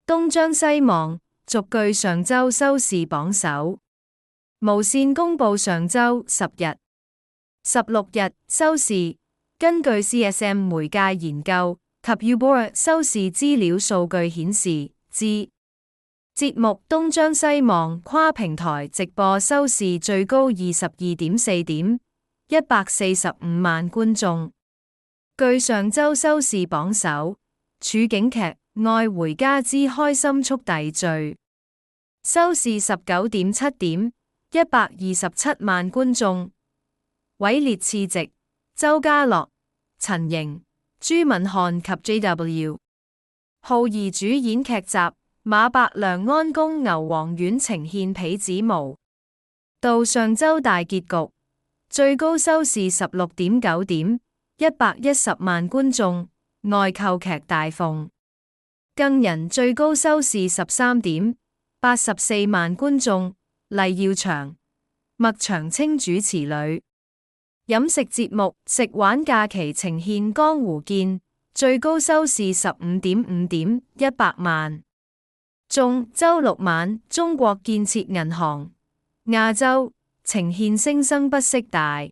東張西望，逐據上周收視榜首。無線公佈上周10日、16日收視，根據 CSM 媒介研究及 Uborg 收視資料數據顯示，節目東張西望跨平台直播收視最高22.4點，145萬觀眾。據上周收視榜首，處境劇《愛回家之開心速遞罪》收視19.7點，127萬觀眾。位列次席，周家樂、陳瑩、朱敏瀚及 JW 浩兒主演劇集，馬伯良安宮牛黃丸呈獻痞子模。到上周大結局，最高收視16.9點，110萬觀眾。外購劇大鳳更人最高收視13點，84萬觀眾。黎耀祥、麥長青主持女飲食節目《食玩假期》呈獻江湖見，最高收視15.5點，100萬。周六晚中國建設銀行亞洲呈獻聲生不息大，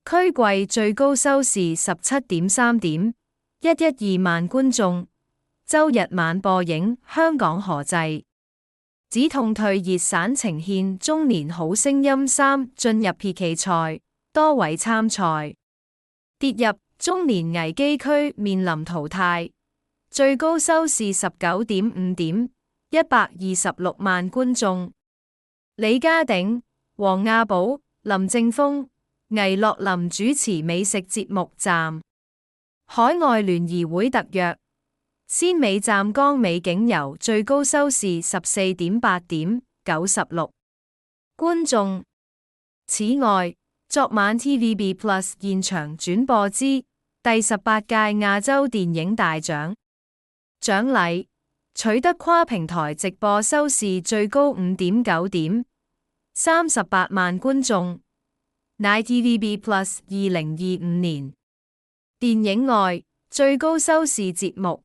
區季最高收視17.3點，112萬觀眾。周日晚播映香港何濟止痛退熱散呈獻中年好聲音3進入撇期賽，多位參賽跌入中年危機區，面臨淘汰。最高收視19.5點，126萬觀眾。李家鼎、黃亞寶、林正峰、倪樂琳主持美食節目站。海外聯誼會特約，鮮美湛江美景遊最高收視14.8點，96觀眾。此外，昨晚 TVB Plus 現場轉播之第18屆亞洲電影大獎獎禮，取得跨平台直播收視最高5.9點，38萬觀眾，乃 TVB Plus 2025年電影外最高收視節目。